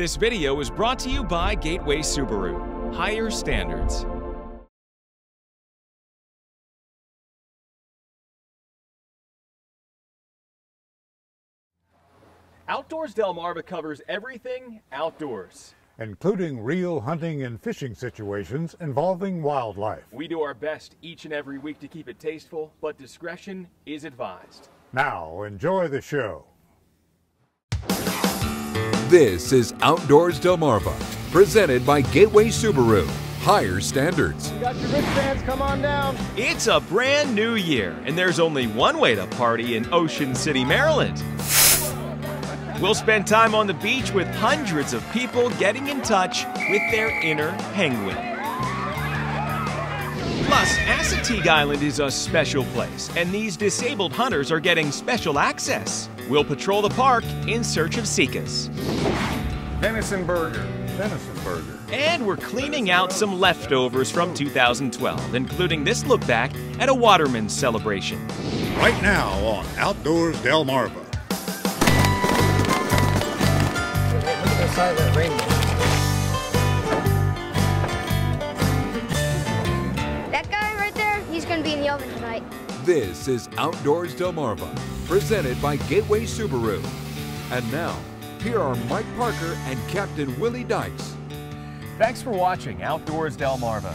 This video is brought to you by Gateway Subaru. Higher standards. Outdoors Delmarva covers everything outdoors, including real hunting and fishing situations involving wildlife. We do our best each and every week to keep it tasteful, but discretion is advised. Now, enjoy the show. This is Outdoors Delmarva, presented by Gateway Subaru. Higher standards. You got your wristbands, come on down. It's a brand new year, and there's only one way to party in Ocean City, Maryland. We'll spend time on the beach with hundreds of people getting in touch with their inner penguin. Plus, Assateague Island is a special place, and these disabled hunters are getting special access. We'll patrol the park in search of Seekers. Venison burger. Venison burger. And we're cleaning out some leftovers from 2012, including this look back at a Waterman's celebration. Right now on Outdoors Delmarva. Look at the side of that rainbow. That guy right there, he's going to be in the oven tonight. This is Outdoors Delmarva, presented by Gateway Subaru. And now, here are Mike Parker and Captain Willie Dykes. Thanks for watching Outdoors Delmarva.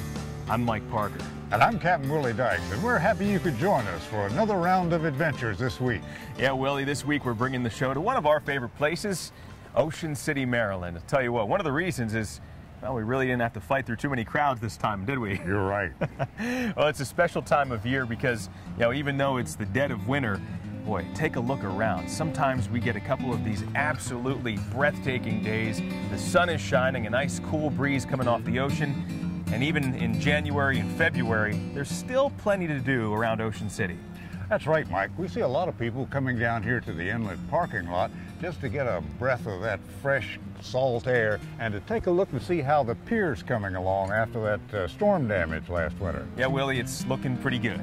I'm Mike Parker. And I'm Captain Willie Dykes, and we're happy you could join us for another round of adventures this week. Yeah, Willie, this week we're bringing the show to one of our favorite places, Ocean City, Maryland. I'll tell you what, one of the reasons is, well, we really didn't have to fight through too many crowds this time, did we? You're right. Well, it's a special time of year because, you know, even though it's the dead of winter, boy, take a look around. Sometimes we get a couple of these absolutely breathtaking days. The sun is shining, a nice cool breeze coming off the ocean, and even in January and February, there's still plenty to do around Ocean City. That's right, Mike. We see a lot of people coming down here to the inlet parking lot just to get a breath of that fresh, salt air and to take a look and see how the pier's coming along after that storm damage last winter. Yeah, Willie, it's looking pretty good.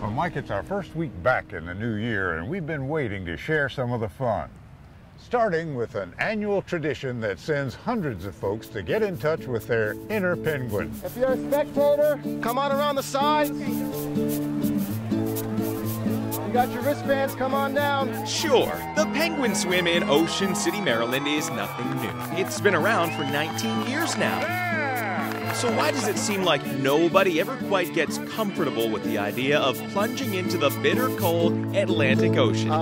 Well, Mike, it's our first week back in the new year, and we've been waiting to share some of the fun. Starting with an annual tradition that sends hundreds of folks to get in touch with their inner penguin. If you're a spectator, come on around the side. You got your wristbands, come on down. Sure, the penguin swim in Ocean City, Maryland is nothing new. It's been around for 19 years now. So why does it seem like nobody ever quite gets comfortable with the idea of plunging into the bitter cold Atlantic Ocean?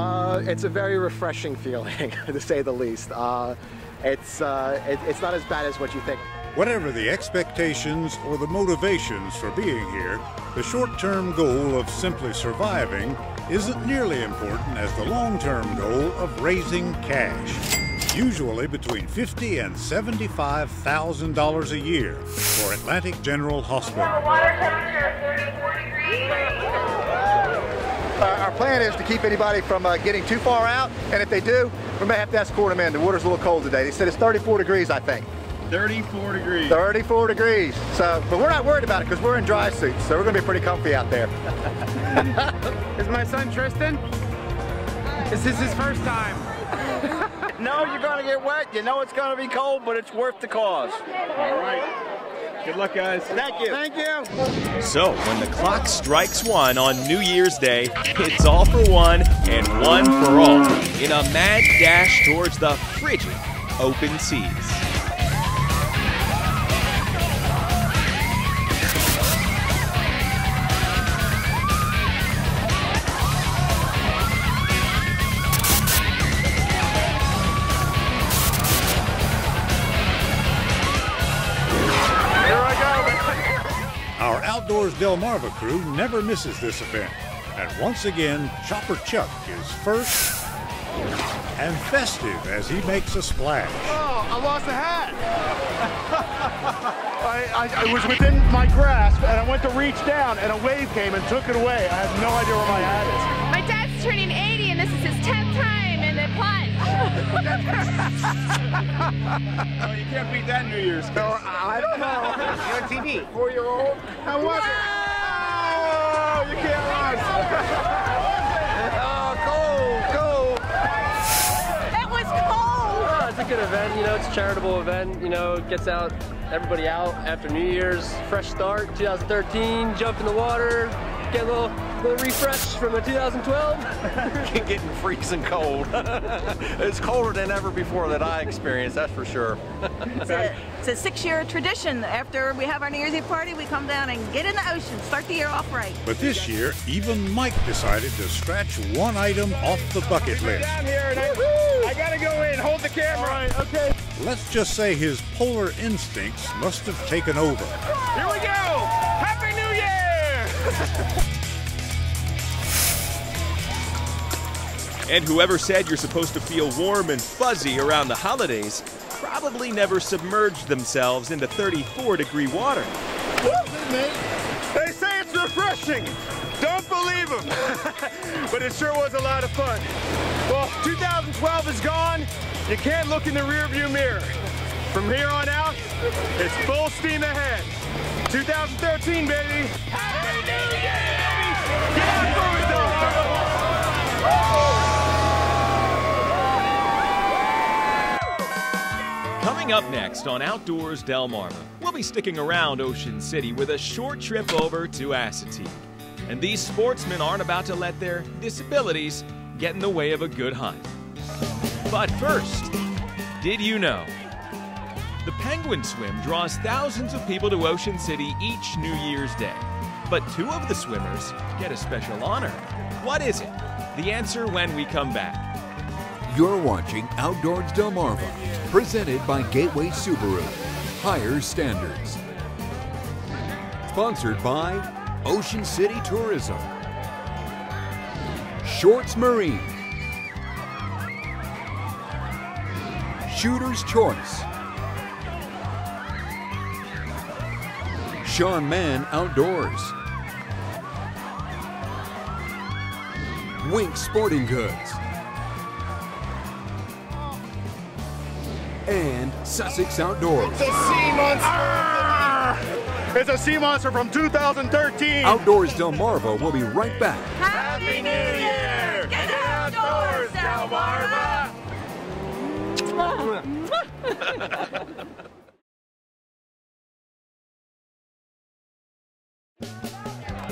It's a very refreshing feeling, to say the least. It's not as bad as what you think. Whatever the expectations or the motivations for being here, the short-term goal of simply surviving isn't nearly important as the long-term goal of raising cash, usually between $50,000 and $75,000 a year for Atlantic General Hospital. Water temperature of 34 degrees. Our plan is to keep anybody from getting too far out, and if they do, we may have to escort them in. The water's a little cold today. They said it's 34 degrees, I think. 34 degrees. 34 degrees. So, but we're not worried about it because we're in dry suits, so we're going to be pretty comfy out there. Is my son Tristan? Is this his first time? No, you're going to get wet. You know it's going to be cold, but it's worth the cause. All right. Good luck, guys. Thank you. Thank you. So, when the clock strikes 1 on New Year's Day, it's all for one and one for all in a mad dash towards the frigid open seas. Our Outdoors Delmarva crew never misses this event. And once again, Chopper Chuck is first and festive as he makes a splash. Oh, I lost a hat. I was within my grasp, and I went to reach down, and a wave came and took it away. I have no idea where my hat is. My dad's turning 80, and this is his 10th time in the plunge. Oh, you can't beat that New Year's. No, I don't know. You're on TV. 4-year-old. How was it? Oh, you can't run. Oh, cold. It was cold. it's a good event. You know, it's a charitable event. You know, it gets everybody out after New Year's. Fresh start, 2013. Jump in the water, get a little refresh from the 2012. Getting freezing cold. It's colder than ever before that I experienced, that's for sure. It's a 6-year tradition. After we have our New Year's Eve party, we come down and get in the ocean, start the year off right. But this year, even Mike decided to scratch one item off the bucket list. Down here and I gotta go in. Hold the camera. All right, okay. Let's just say his polar instincts must have taken over. Here we go. Happy New Year. And whoever said you're supposed to feel warm and fuzzy around the holidays probably never submerged themselves into 34-degree water. They say it's refreshing. Don't believe them. But it sure was a lot of fun. Well, 2012 is gone. You can't look in the rearview mirror. From here on out, it's full steam ahead. 2013, baby. Happy New Year! Get outdoors, Coming up next on Outdoors Delmarva, we'll be sticking around Ocean City with a short trip over to Assateague. And these sportsmen aren't about to let their disabilities get in the way of a good hunt. But first, did you know? The Penguin Swim draws thousands of people to Ocean City each New Year's Day. But 2 of the swimmers get a special honor. What is it? The answer when we come back. You're watching Outdoors Delmarva, presented by Gateway Subaru. Higher standards. Sponsored by Ocean City Tourism, Shorts Marine, Shooter's Choice, Sean Mann Outdoors, Wink Sporting Goods, and Sussex Outdoors. It's a sea monster! It's a sea monster from 2013! Outdoors Delmarva will be right back. Happy New Year! Get outdoors, Delmarva!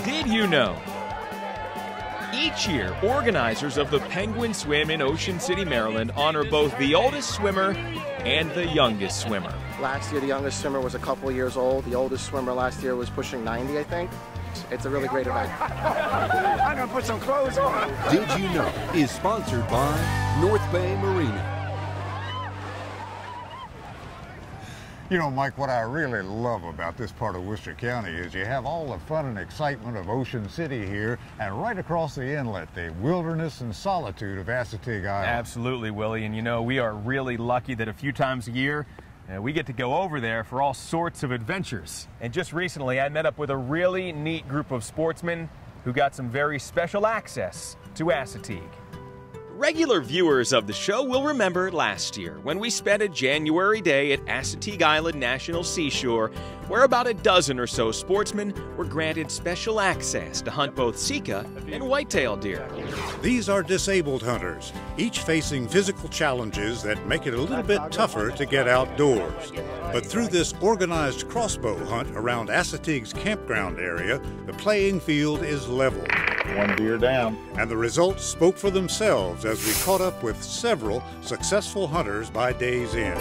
Did you know? Each year, organizers of the Penguin Swim in Ocean City, Maryland honor both the oldest swimmer and the youngest swimmer. Last year, the youngest swimmer was a couple of years old. The oldest swimmer last year was pushing 90, I think. It's a really great event. I'm gonna put some clothes on. Did You Know is sponsored by North Bay Marina. You know, Mike, what I really love about this part of Worcester County is you have all the fun and excitement of Ocean City here, and right across the inlet, the wilderness and solitude of Assateague Island. Absolutely, Willie. And you know, we are really lucky that a few times a year, we get to go over there for all sorts of adventures. And just recently, I met up with a really neat group of sportsmen who got some very special access to Assateague. Regular viewers of the show will remember last year when we spent a January day at Assateague Island National Seashore, where about a dozen or so sportsmen were granted special access to hunt both sika and whitetail deer. These are disabled hunters, each facing physical challenges that make it a little bit tougher to get outdoors. But through this organized crossbow hunt around Assateague's campground area, the playing field is level. One deer down. And the results spoke for themselves as we caught up with several successful hunters by day's end.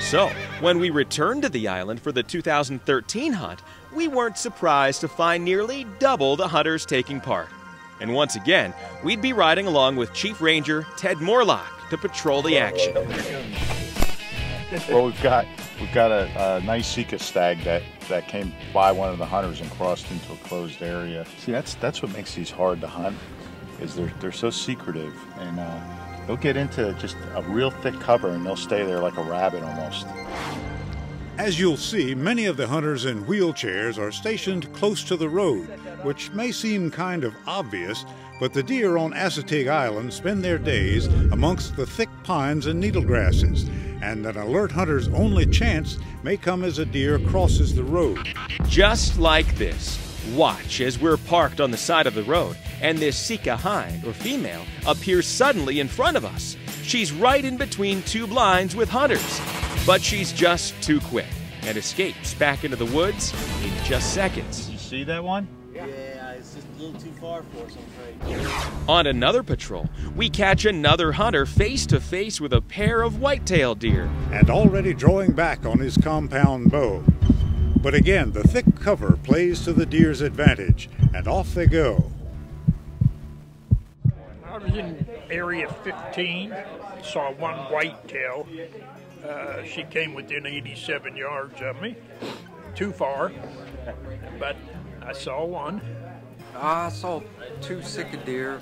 So, when we returned to the island for the 2013 hunt, we weren't surprised to find nearly double the hunters taking part. And once again, we'd be riding along with Chief Ranger Ted Morlock to patrol the action. Well, we've got a nice sika stag that came by one of the hunters and crossed into a closed area. See, that's what makes these hard to hunt, is they're so secretive, and they'll get into just a real thick cover and they'll stay there like a rabbit almost. As you'll see, many of the hunters in wheelchairs are stationed close to the road, which may seem kind of obvious, but the deer on Assateague Island spend their days amongst the thick pines and needle grasses, and an alert hunter's only chance may come as a deer crosses the road. Just like this. Watch as we're parked on the side of the road, and this sika hind, or female, appears suddenly in front of us. She's right in between two blinds with hunters, but she's just too quick and escapes back into the woods in just seconds. You see that one? Yeah, it's just a little too far for us, I'm afraid. On another patrol, we catch another hunter face to face with a pair of white-tailed deer. And already drawing back on his compound bow. But again, the thick cover plays to the deer's advantage, and off they go. I was in area 15, saw one whitetail. She came within 87 yards of me, too far, but I saw one. I saw two sick deer.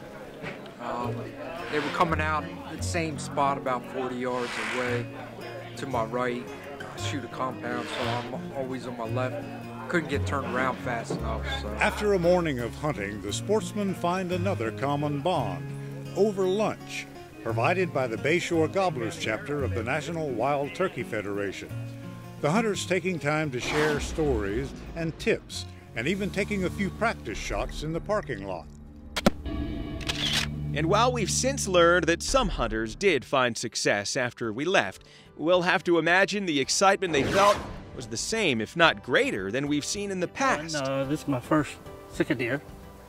They were coming out at the same spot about 40 yards away to my right. I shoot a compound, so I'm always on my left. Couldn't get turned around fast enough. So. After a morning of hunting, the sportsmen find another common bond, over lunch, provided by the Bayshore Gobblers chapter of the National Wild Turkey Federation. The hunters taking time to share stories and tips, and even taking a few practice shots in the parking lot. And while we've since learned that some hunters did find success after we left, we'll have to imagine the excitement they felt was the same, if not greater, than we've seen in the past. This is my first sick deer.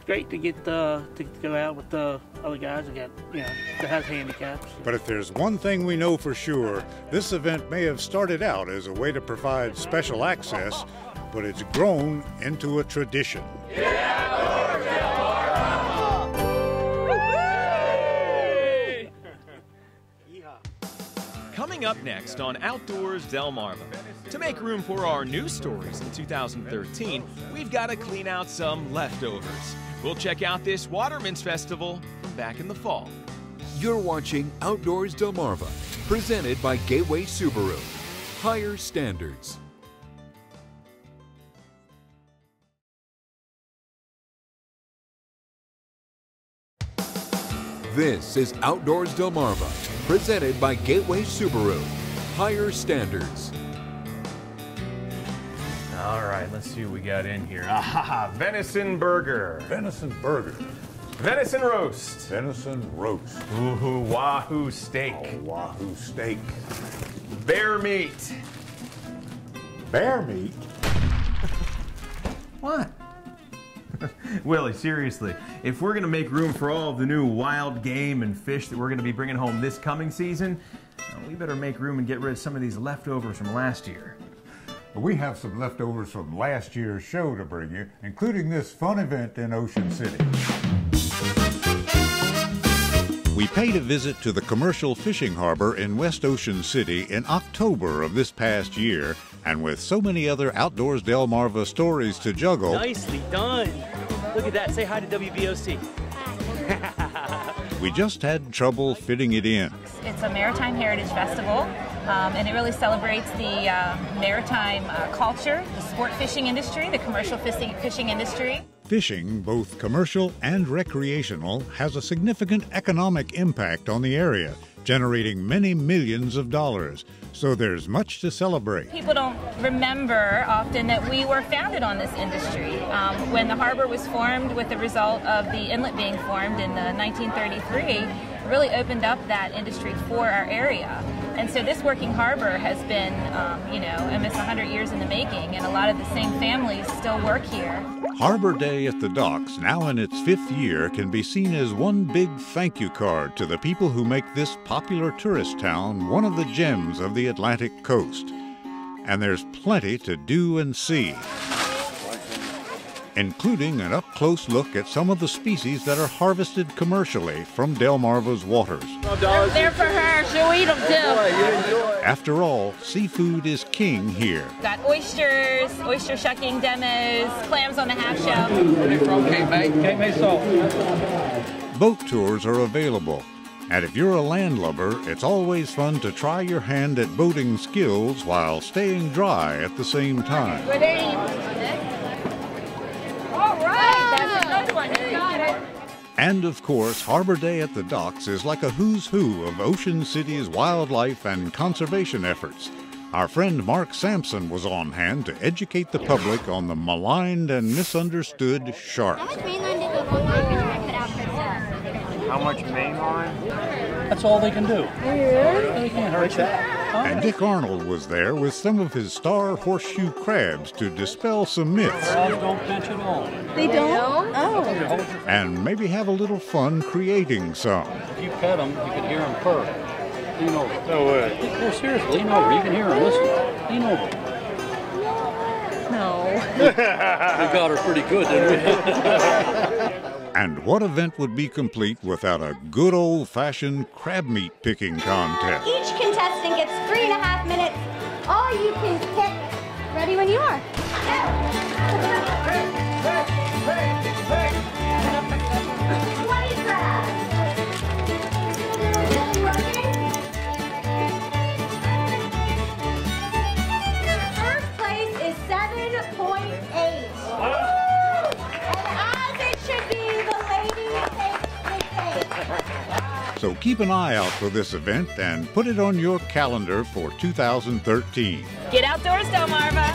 Great to get to go out with the other guys that have handicaps. But if there's one thing we know for sure, this event may have started out as a way to provide special access, but it's grown into a tradition. Coming up next on Outdoors Delmarva. To make room for our news stories in 2013, we've got to clean out some leftovers. We'll check out this Waterman's Festival from back in the fall. You're watching Outdoors Delmarva, presented by Gateway Subaru. Higher standards. This is Outdoors Delmarva, presented by Gateway Subaru. Higher standards. All right, let's see what we got in here. Ah, venison burger. Venison burger. Venison roast. Venison roast. Ooh, wahoo steak. Oh, wahoo steak. Bear meat. Bear meat? What? Willie, seriously, if we're going to make room for all of the new wild game and fish that we're going to be bringing home this coming season, we better make room and get rid of some of these leftovers from last year. We have some leftovers from last year's show to bring you, including this fun event in Ocean City. We paid a visit to the commercial fishing harbor in West Ocean City in October of this past year, and with so many other Outdoors Delmarva stories to juggle... Nicely done. Look at that. Say hi to WBOC. We just had trouble fitting it in. It's a Maritime Heritage Festival, and it really celebrates the maritime culture, the sport fishing industry, the commercial fishing industry. Fishing, both commercial and recreational, has a significant economic impact on the area, generating many millions of dollars. So there's much to celebrate. People don't remember often that we were founded on this industry. When the harbor was formed with the result of the inlet being formed in 1933, it really opened up that industry for our area. And so this working harbor has been, almost 100 years in the making, and a lot of the same families still work here. Harbor Day at the Docks, now in its 5th year, can be seen as one big thank you card to the people who make this popular tourist town one of the gems of the Atlantic coast. And there's plenty to do and see, including an up-close look at some of the species that are harvested commercially from Delmarva's waters. They're for her. She'll eat them too. After all, seafood is king here. Got oysters, oyster shucking demos, clams on the half shell. From Cape May salt. Boat tours are available. And if you're a landlubber, it's always fun to try your hand at boating skills while staying dry at the same time. All right, that's a good one. And of course, Harbor Day at the Docks is like a who's who of Ocean City's wildlife and conservation efforts. Our friend Mark Sampson was on hand to educate the public on the maligned and misunderstood shark. How much mainline did the put out for this? How much mainline? That's all they can do. They can't hurt you. And Dick Arnold was there with some of his star horseshoe crabs to dispel some myths. Crabs don't pinch at all. They don't? Oh. And maybe have a little fun creating some. If you pet them, you can hear them purr. Lean over. No way. No, seriously, lean over. You can hear them. Listen. Lean over. No. We got her pretty good, didn't we? And what event would be complete without a good old-fashioned crab meat picking contest? Each contestant gets 3.5 minutes. All you can pick. Ready when you are. First place is 7.8. So keep an eye out for this event and put it on your calendar for 2013. Get outdoors, Delmarva.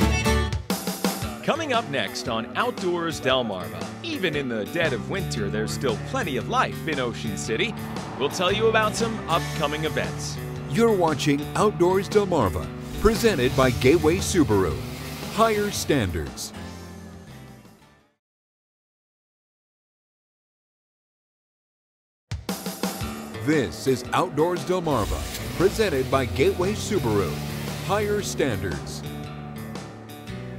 Coming up next on Outdoors Delmarva, even in the dead of winter, there's still plenty of life in Ocean City. We'll tell you about some upcoming events. You're watching Outdoors Delmarva, presented by Gateway Subaru. Higher standards. This is Outdoors Delmarva, presented by Gateway Subaru. Higher standards.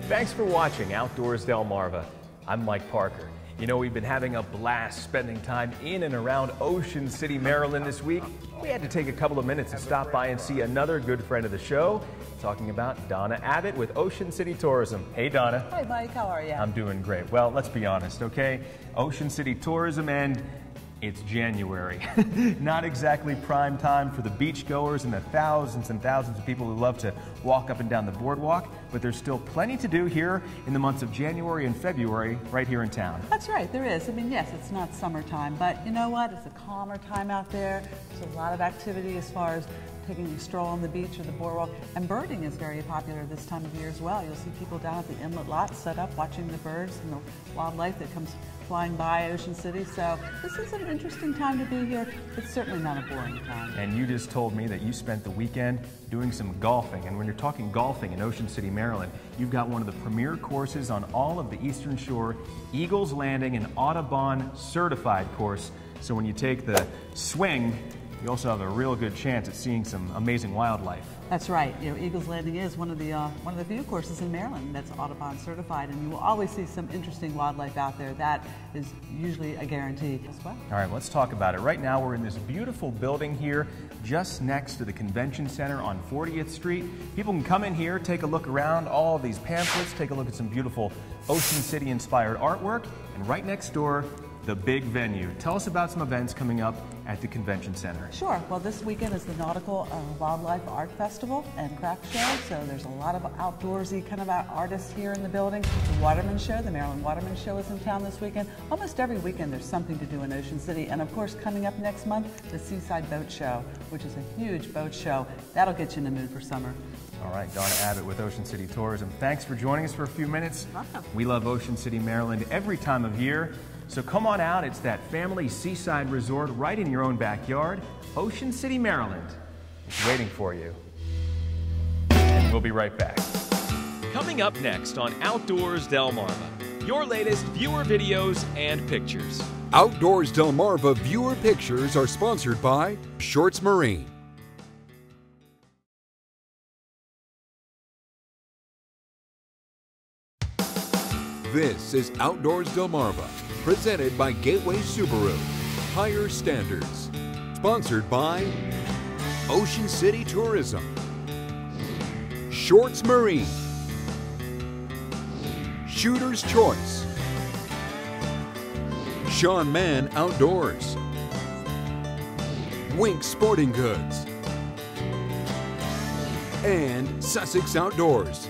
Thanks for watching Outdoors Delmarva. I'm Mike Parker. You know, we've been having a blast spending time in and around Ocean City, Maryland this week. We had to take a couple of minutes to stop by and see another good friend of the show, talking about Donna Abbott with Ocean City Tourism. Hey, Donna. Hi, Mike. How are you? I'm doing great. Well, let's be honest, okay? Ocean City Tourism, and it's January. Not exactly prime time for the beachgoers and the thousands and thousands of people who love to walk up and down the boardwalk, but there's still plenty to do here in the months of January and February right here in town. That's right, there is. I mean, yes, it's not summertime, but you know what? It's a calmer time out there. There's a lot of activity as far as taking a stroll on the beach or the boardwalk, and birding is very popular this time of year as well. You'll see people down at the inlet lot set up watching the birds and the wildlife that comes flying by Ocean City. So this is an interesting time to be here. It's certainly not a boring time. And you just told me that you spent the weekend doing some golfing. And when you're talking golfing in Ocean City, Maryland, you've got one of the premier courses on all of the Eastern Shore, Eagles Landing and Audubon certified course. So when you take the swing, you also have a real good chance at seeing some amazing wildlife. That's right. You know, Eagles Landing is one of the few courses in Maryland that's Audubon certified, and you will always see some interesting wildlife out there. That is usually a guarantee as well. All right, let's talk about it. Right now, we're in this beautiful building here, just next to the Convention Center on 40th Street. People can come in here, take a look around all of these pamphlets, take a look at some beautiful Ocean City-inspired artwork, and right next door, the big venue. Tell us about some events coming up at the Convention Center. Sure. Well, this weekend is the Nautical Wildlife Art Festival and Craft Show, so there's a lot of outdoorsy kind of artists here in the building. The Waterman Show, the Maryland Waterman Show is in town this weekend. Almost every weekend there's something to do in Ocean City, and of course coming up next month, the Seaside Boat Show, which is a huge boat show. That'll get you in the mood for summer. All right, Donna Abbott with Ocean City Tourism. Thanks for joining us for a few minutes. Welcome. We love Ocean City, Maryland every time of year. So come on out. It's that family seaside resort right in your own backyard. Ocean City, Maryland. It's waiting for you. And we'll be right back. Coming up next on Outdoors Delmarva, your latest viewer videos and pictures. Outdoors Delmarva viewer pictures are sponsored by Shorts Marine. This is Outdoors Delmarva, presented by Gateway Subaru. Higher standards. Sponsored by Ocean City Tourism, Shorts Marine, Shooter's Choice, Sean Mann Outdoors, Wink Sporting Goods, and Sussex Outdoors.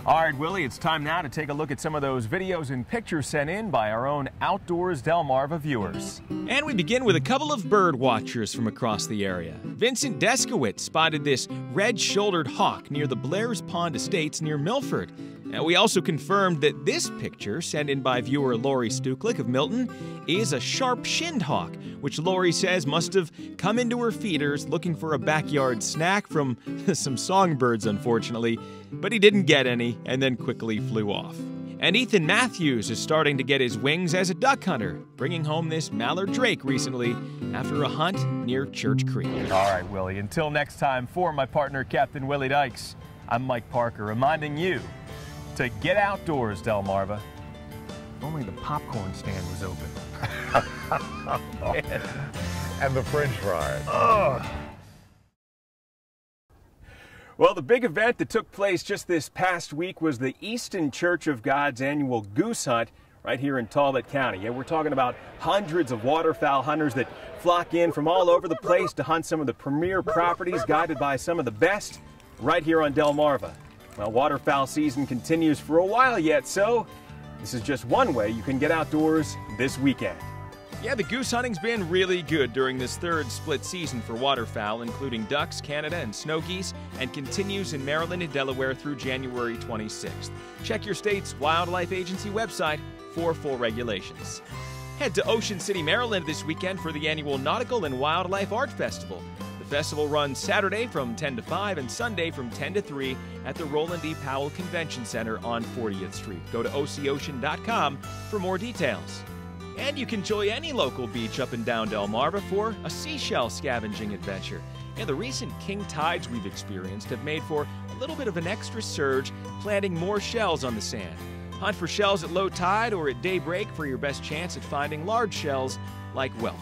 All right, Willie, it's time now to take a look at some of those videos and pictures sent in by our own Outdoors Delmarva viewers. And we begin with a couple of bird watchers from across the area. Vincent Deskowitz spotted this red-shouldered hawk near the Blair's Pond Estates near Milford. Now, we also confirmed that this picture, sent in by viewer Lori Stuklik of Milton, is a sharp-shinned hawk, which Lori says must have come into her feeders looking for a backyard snack from some songbirds, unfortunately, but he didn't get any and then quickly flew off. And Ethan Matthews is starting to get his wings as a duck hunter, bringing home this mallard drake recently after a hunt near Church Creek. All right, Willie, until next time, for my partner, Captain Willie Dykes, I'm Mike Parker, reminding you to get outdoors, Delmarva. If only the popcorn stand was open. And the French fries. Oh. Well, the big event that took place just this past week was the Easton Church of God's annual goose hunt right here in Talbot County. Yeah, we're talking about hundreds of waterfowl hunters that flock in from all over the place to hunt some of the premier properties guided by some of the best right here on Delmarva. Well, waterfowl season continues for a while yet, so this is just one way you can get outdoors this weekend. Yeah, the goose hunting's been really good during this third split season for waterfowl, including ducks, Canada, and snow geese, and continues in Maryland and Delaware through January 26th. Check your state's wildlife agency website for full regulations. Head to Ocean City, Maryland this weekend for the annual Nautical and Wildlife Art Festival. The festival runs Saturday from 10 to 5 and Sunday from 10 to 3 at the Roland E. Powell Convention Center on 40th Street. Go to OCOcean.com for more details. And you can enjoy any local beach up and down Delmarva for a seashell scavenging adventure. And the recent king tides we've experienced have made for a little bit of an extra surge, planting more shells on the sand. Hunt for shells at low tide or at daybreak for your best chance at finding large shells like whelk.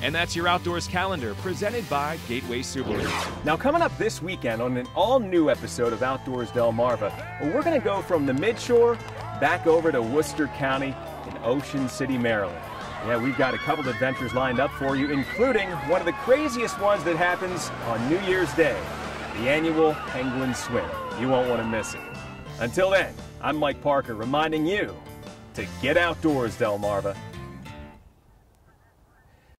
And that's your Outdoors Calendar, presented by Gateway Subaru. Now, coming up this weekend on an all-new episode of Outdoors Delmarva, we're going to go from the midshore back over to Worcester County in Ocean City, Maryland. Yeah, we've got a couple of adventures lined up for you, including one of the craziest ones that happens on New Year's Day, the annual Penguin Swim. You won't want to miss it. Until then, I'm Mike Parker, reminding you to get outdoors, Delmarva.